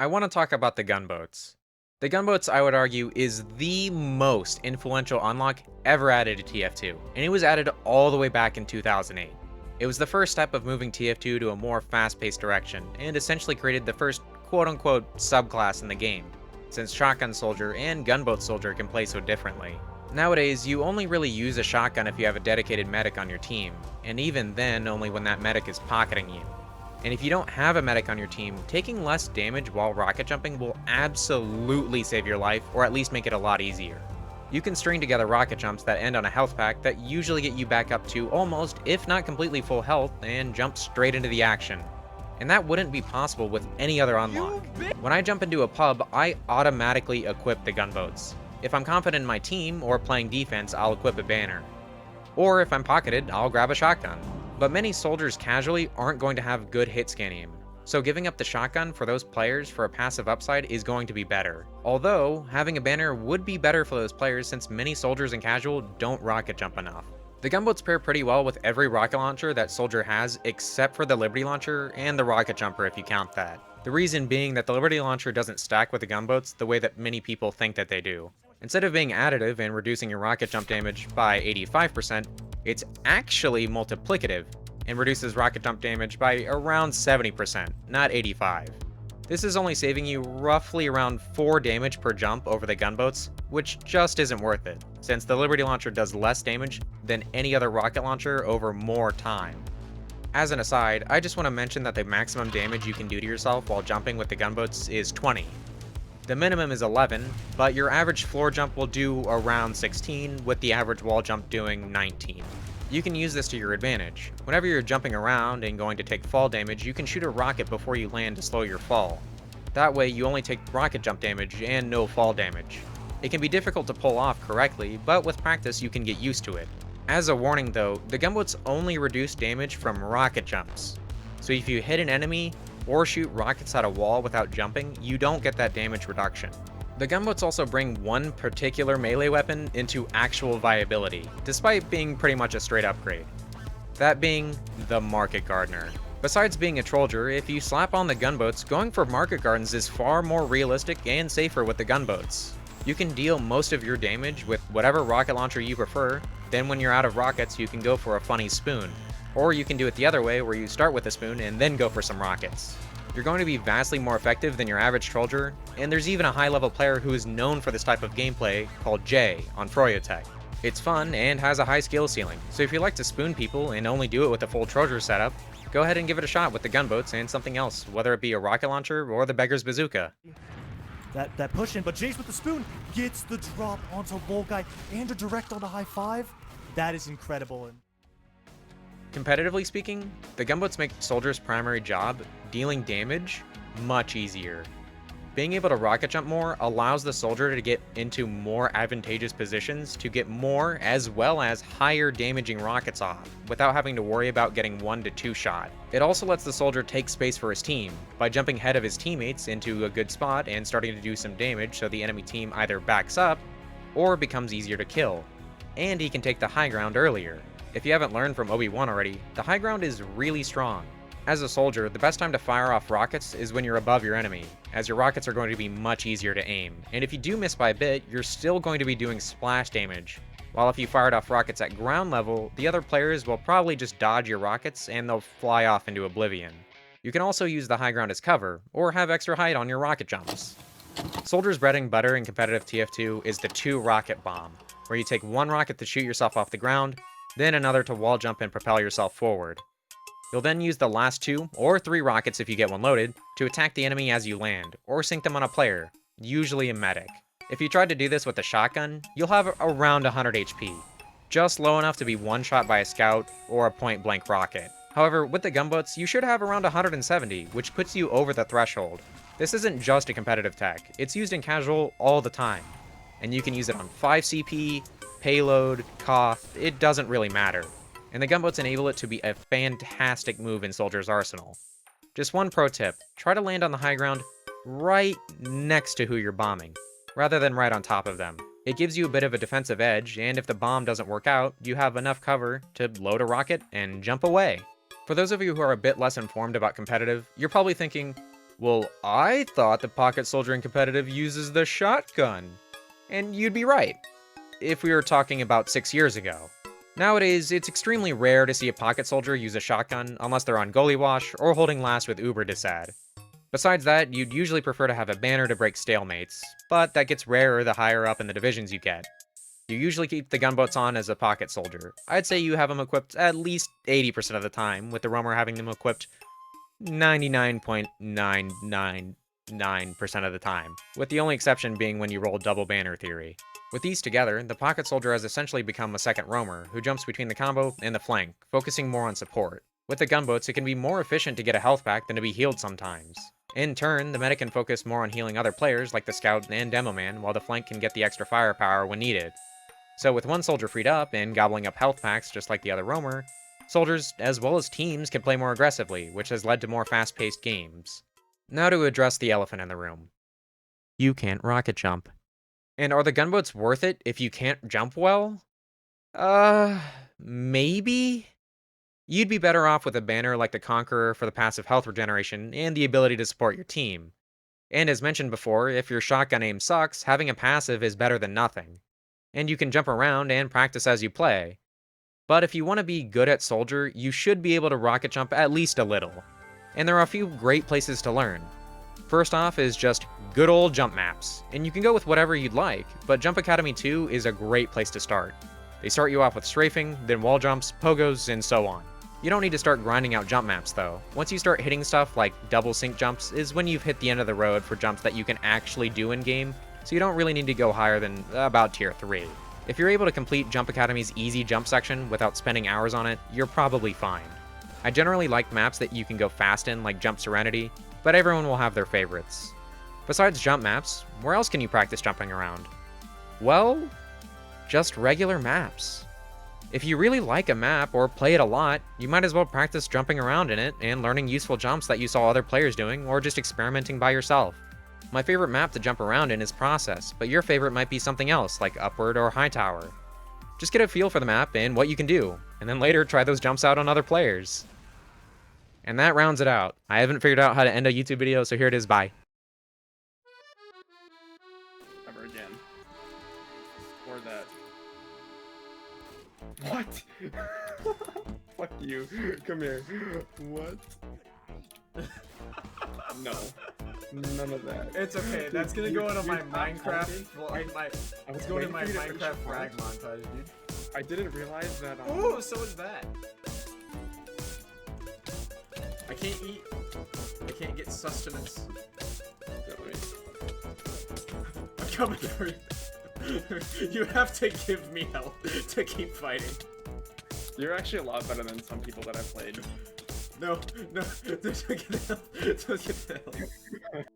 I want to talk about the gunboats. The gunboats, I would argue, is the most influential unlock ever added to TF2, and it was added all the way back in 2008. It was the first step of moving TF2 to a more fast-paced direction, and essentially created the first quote-unquote subclass in the game, since Shotgun Soldier and Gunboat Soldier can play so differently. Nowadays, you only really use a shotgun if you have a dedicated medic on your team, and even then only when that medic is pocketing you. And if you don't have a medic on your team, taking less damage while rocket jumping will absolutely save your life, or at least make it a lot easier. You can string together rocket jumps that end on a health pack that usually get you back up to almost, if not completely full health, and jump straight into the action. And that wouldn't be possible with any other unlock. When I jump into a pub, I automatically equip the gunboats. If I'm confident in my team or playing defense, I'll equip a banner. Or if I'm pocketed, I'll grab a shotgun. But many soldiers casually aren't going to have good hit scan aim, so giving up the shotgun for those players for a passive upside is going to be better. Although, having a banner would be better for those players since many soldiers in casual don't rocket jump enough. The gunboats pair pretty well with every rocket launcher that soldier has except for the Liberty launcher and the rocket jumper if you count that. The reason being that the Liberty launcher doesn't stack with the gunboats the way that many people think that they do. Instead of being additive and reducing your rocket jump damage by 85%, it's actually multiplicative and reduces rocket jump damage by around 70%, not 85%. This is only saving you roughly around 4 damage per jump over the gunboats, which just isn't worth it, since the Liberty launcher does less damage than any other rocket launcher over more time. As an aside, I just want to mention that the maximum damage you can do to yourself while jumping with the gunboats is 20. The minimum is 11, but your average floor jump will do around 16, with the average wall jump doing 19. You can use this to your advantage. Whenever you're jumping around and going to take fall damage, you can shoot a rocket before you land to slow your fall. That way you only take rocket jump damage and no fall damage. It can be difficult to pull off correctly, but with practice you can get used to it. As a warning though, the gunboats only reduce damage from rocket jumps. So if you hit an enemy, or shoot rockets at a wall without jumping, you don't get that damage reduction. The gunboats also bring one particular melee weapon into actual viability, despite being pretty much a straight upgrade. That being the Market Gardener. Besides being a troller, if you slap on the gunboats, going for Market Gardens is far more realistic and safer with the gunboats. You can deal most of your damage with whatever rocket launcher you prefer, then when you're out of rockets you can go for a funny spoon. Or you can do it the other way, where you start with a spoon and then go for some rockets. You're going to be vastly more effective than your average troller, and there's even a high-level player who is known for this type of gameplay called Jay on Froyotech. It's fun and has a high skill ceiling, so if you like to spoon people and only do it with a full troller setup, go ahead and give it a shot with the gunboats and something else, whether it be a rocket launcher or the beggar's bazooka. That push in, but Jace with the spoon gets the drop onto Volguy and a direct on a high five. That is incredible. Competitively speaking, the gunboats make soldiers' primary job, dealing damage, much easier. Being able to rocket jump more allows the soldier to get into more advantageous positions to get more as well as higher damaging rockets off, without having to worry about getting 1 to 2 shot. It also lets the soldier take space for his team, by jumping ahead of his teammates into a good spot and starting to do some damage so the enemy team either backs up, or becomes easier to kill. And he can take the high ground earlier. If you haven't learned from Obi-Wan already, the high ground is really strong. As a soldier, the best time to fire off rockets is when you're above your enemy, as your rockets are going to be much easier to aim, and if you do miss by a bit, you're still going to be doing splash damage. While if you fired off rockets at ground level, the other players will probably just dodge your rockets and they'll fly off into oblivion. You can also use the high ground as cover, or have extra height on your rocket jumps. Soldier's bread and butter in competitive TF2 is the 2 rocket bomb, where you take 1 rocket to shoot yourself off the ground, then another to wall jump and propel yourself forward. You'll then use the last 2, or 3 rockets if you get one loaded, to attack the enemy as you land, or sink them on a player, usually a medic. If you tried to do this with a shotgun, you'll have around 100 HP, just low enough to be one-shot by a scout or a point-blank rocket. However, with the gunboats, you should have around 170, which puts you over the threshold. This isn't just a competitive tech, it's used in casual all the time, and you can use it on 5 CP, payload, cost, it doesn't really matter. And the gunboats enable it to be a fantastic move in Soldier's arsenal. Just one pro tip, try to land on the high ground right next to who you're bombing, rather than right on top of them. It gives you a bit of a defensive edge, and if the bomb doesn't work out, you have enough cover to load a rocket and jump away. For those of you who are a bit less informed about competitive, you're probably thinking, Well, I thought the pocket soldier in competitive uses the shotgun. And you'd be right, if we were talking about 6 years ago. Nowadays, it's extremely rare to see a pocket soldier use a shotgun unless they're on goalie wash or holding last with Uber Disad. Besides that, you'd usually prefer to have a banner to break stalemates, but that gets rarer the higher up in the divisions you get. You usually keep the gunboats on as a pocket soldier. I'd say you have them equipped at least 80% of the time, with the roamer having them equipped 99.999% of the time, with the only exception being when you roll double banner theory. With these together, the pocket soldier has essentially become a second roamer, who jumps between the combo and the flank, focusing more on support. With the gunboats, it can be more efficient to get a health pack than to be healed sometimes. In turn, the medic can focus more on healing other players like the scout and demo man, while the flank can get the extra firepower when needed. So with one soldier freed up and gobbling up health packs just like the other roamer, soldiers as well as teams can play more aggressively, which has led to more fast-paced games. Now to address the elephant in the room. You can't rocket jump. And are the gunboats worth it if you can't jump well? Maybe? You'd be better off with a banner like the Conqueror for the passive health regeneration and the ability to support your team. And as mentioned before, if your shotgun aim sucks, having a passive is better than nothing. And you can jump around and practice as you play. But if you want to be good at soldier, you should be able to rocket jump at least a little. And there are a few great places to learn. First off is just good old jump maps, and you can go with whatever you'd like, but Jump Academy 2 is a great place to start. They start you off with strafing, then wall jumps, pogos, and so on. You don't need to start grinding out jump maps though. Once you start hitting stuff like double sync jumps is when you've hit the end of the road for jumps that you can actually do in game, so you don't really need to go higher than about tier 3. If you're able to complete Jump Academy's easy jump section without spending hours on it, you're probably fine. I generally like maps that you can go fast in like Jump Serenity, but everyone will have their favorites. Besides jump maps, where else can you practice jumping around? Well, just regular maps. If you really like a map or play it a lot, you might as well practice jumping around in it and learning useful jumps that you saw other players doing or just experimenting by yourself. My favorite map to jump around in is Process, but your favorite might be something else like Upward or Hightower. Just get a feel for the map and what you can do, and then later try those jumps out on other players. And that rounds it out. I haven't figured out how to end a YouTube video, so here it is, bye. Ever again. Or that. What? Fuck you. Come here. What? No. None of that. It's okay. That's gonna go into my Minecraft. Well, it's going in my Minecraft frag montage, dude. I didn't realize that. Ooh, so is that. I can't eat. I can't get sustenance. I'm coming for you. You have to give me help to keep fighting. You're actually a lot better than some people that I've played. No, don't get help. Don't get help.